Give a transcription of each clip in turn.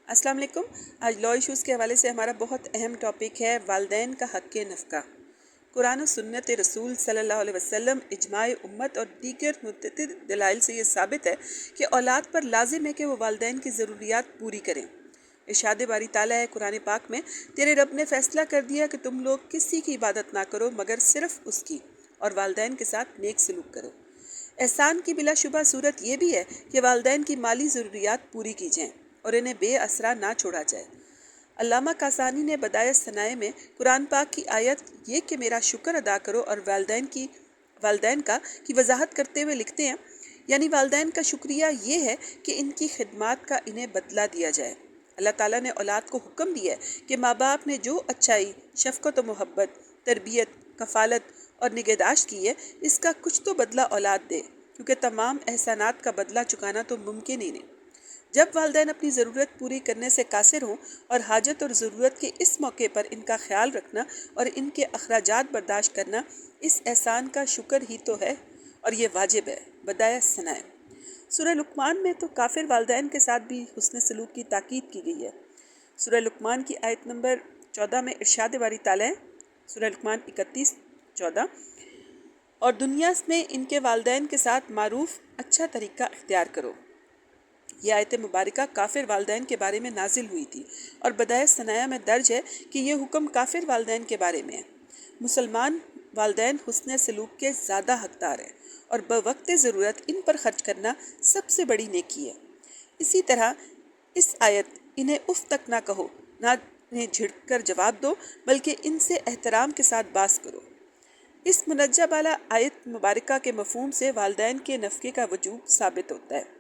السلام علیکم۔ آج لا ایشوز کے حوالے سے ہمارا بہت اہم ٹاپک ہے والدین کا حق نفقہ۔ قرآن و سنت رسول صلی اللہ علیہ وسلم، اجماع امت اور دیگر متعدد دلائل سے یہ ثابت ہے کہ اولاد پر لازم ہے کہ وہ والدین کی ضروریات پوری کریں۔ ارشاد باری تعالیٰ ہے قرآن پاک میں، تیرے رب نے فیصلہ کر دیا کہ تم لوگ کسی کی عبادت نہ کرو مگر صرف اس کی، اور والدین کے ساتھ نیک سلوک کرو۔ احسان کی بلا شبہ صورت یہ بھی ہے کہ والدین کی مالی ضروریات پوری کی جائیں اور انہیں بے آسرا نہ چھوڑا جائے۔ علامہ کاسانی نے بدائع ثنائے میں قرآن پاک کی آیت یہ کہ میرا شکر ادا کرو اور والدین کا کی وضاحت کرتے ہوئے لکھتے ہیں، یعنی والدین کا شکریہ یہ ہے کہ ان کی خدمات کا انہیں بدلہ دیا جائے۔ اللہ تعالیٰ نے اولاد کو حکم دیا ہے کہ ماں باپ نے جو اچھائی، شفقت و محبت، تربیت، کفالت اور نگہداشت کی ہے، اس کا کچھ تو بدلہ اولاد دے، کیونکہ تمام احسانات کا بدلہ چکانا تو ممکن ہی نہیں۔ جب والدین اپنی ضرورت پوری کرنے سے قاصر ہوں اور حاجت اور ضرورت کے اس موقع پر ان کا خیال رکھنا اور ان کے اخراجات برداشت کرنا اس احسان کا شکر ہی تو ہے اور یہ واجب ہے۔ بدائع ثنائے سورہ لقمان میں تو کافر والدین کے ساتھ بھی حسن سلوک کی تاکید کی گئی ہے۔ سورہ لقمان کی آیت نمبر 14 میں ارشاد باری تعالیٰ ہے، سورہ لقمان 31:14، اور دنیا میں ان کے والدین کے ساتھ معروف اچھا طریقہ اختیار کرو۔ یہ آیت مبارکہ کافر والدین کے بارے میں نازل ہوئی تھی اور بدائع ثنایا میں درج ہے کہ یہ حکم کافر والدین کے بارے میں ہے۔ مسلمان والدین حسن سلوک کے زیادہ حقدار ہیں اور بوقت ضرورت ان پر خرچ کرنا سب سے بڑی نیکی ہے۔ اسی طرح اس آیت انہیں اف تک نہ کہو، نہ انہیں جھڑک کر جواب دو، بلکہ ان سے احترام کے ساتھ بات کرو۔ اس منجہ بالا آیت مبارکہ کے مفہوم سے والدین کے نفقے کا وجوب ثابت ہوتا ہے۔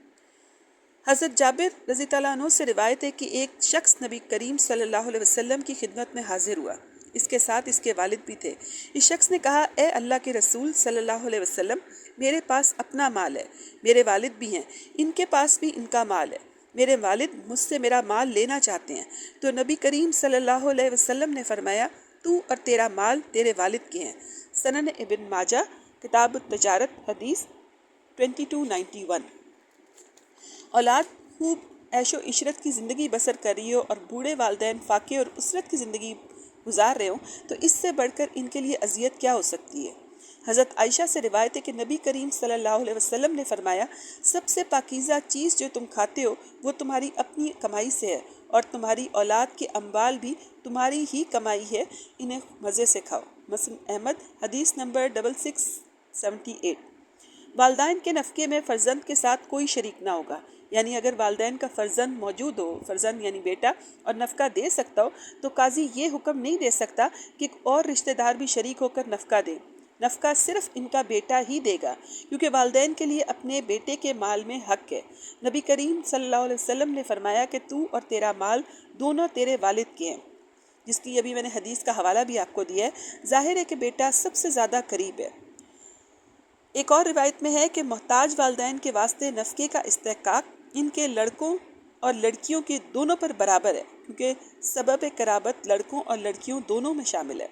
حضرت جابر رضی اللہ عنہ سے روایت ہے کہ ایک شخص نبی کریم صلی اللہ علیہ وسلم کی خدمت میں حاضر ہوا، اس کے ساتھ اس کے والد بھی تھے۔ اس شخص نے کہا، اے اللہ کے رسول صلی اللہ علیہ وسلم، میرے پاس اپنا مال ہے، میرے والد بھی ہیں، ان کے پاس بھی ان کا مال ہے، میرے والد مجھ سے میرا مال لینا چاہتے ہیں۔ تو نبی کریم صلی اللہ علیہ وسلم نے فرمایا، تو اور تیرا مال تیرے والد کے ہیں۔ سنن ابن ماجہ، کتاب التجارت، حدیث 2291۔ اولاد خوب عیش و عشرت کی زندگی بسر کر رہی ہو اور بوڑھے والدین فاقے اور اسرت کی زندگی گزار رہے ہوں تو اس سے بڑھ کر ان کے لیے اذیت کیا ہو سکتی ہے۔ حضرت عائشہ سے روایت ہے کہ نبی کریم صلی اللہ علیہ وسلم نے فرمایا، سب سے پاکیزہ چیز جو تم کھاتے ہو وہ تمہاری اپنی کمائی سے ہے، اور تمہاری اولاد کے اموال بھی تمہاری ہی کمائی ہے، انہیں مزے سے کھاؤ۔ مسلم احمد، حدیث نمبر 6678۔ والدین کے نفقے میں فرزند کے ساتھ کوئی شریک نہ ہوگا، یعنی اگر والدین کا فرزند موجود ہو، فرزند یعنی بیٹا، اور نفقہ دے سکتا ہو تو قاضی یہ حکم نہیں دے سکتا کہ اور رشتہ دار بھی شریک ہو کر نفقہ دیں۔ نفقہ صرف ان کا بیٹا ہی دے گا، کیونکہ والدین کے لیے اپنے بیٹے کے مال میں حق ہے۔ نبی کریم صلی اللہ علیہ وسلم نے فرمایا کہ تو اور تیرا مال دونوں تیرے والد کے ہیں، جس کی ابھی میں نے حدیث کا حوالہ بھی آپ کو دیا ہے۔ ظاہر ہے کہ بیٹا سب سے زیادہ قریب ہے۔ ایک اور روایت میں ہے کہ محتاج والدین کے واسطے نفقے کا استحقاق ان کے لڑکوں اور لڑکیوں کے دونوں پر برابر ہے، کیونکہ سبب قرابت لڑکوں اور لڑکیوں دونوں میں شامل ہے۔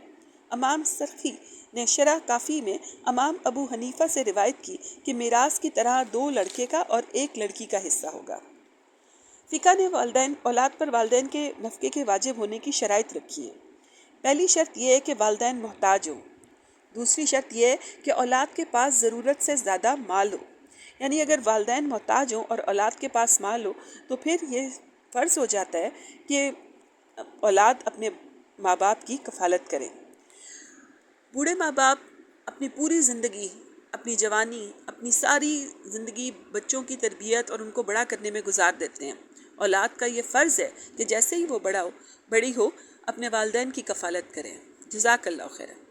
امام سرخی نے شرح کافی میں امام ابو حنیفہ سے روایت کی کہ میراث کی طرح 2 لڑکے کا اور 1 لڑکی کا حصہ ہوگا۔ فقہ نے اولاد پر والدین کے نفقے کے واجب ہونے کی شرائط رکھی ہیں۔ پہلی شرط یہ ہے کہ والدین محتاج ہوں۔ دوسری شرط یہ ہے کہ اولاد کے پاس ضرورت سے زیادہ مال ہو، یعنی اگر والدین محتاج ہوں اور اولاد کے پاس مال ہو تو پھر یہ فرض ہو جاتا ہے کہ اولاد اپنے ماں باپ کی کفالت کرے۔ بوڑھے ماں باپ اپنی پوری زندگی، اپنی جوانی، اپنی ساری زندگی بچوں کی تربیت اور ان کو بڑا کرنے میں گزار دیتے ہیں۔ اولاد کا یہ فرض ہے کہ جیسے ہی وہ بڑی ہو اپنے والدین کی کفالت کریں۔ جزاک اللہ خیر۔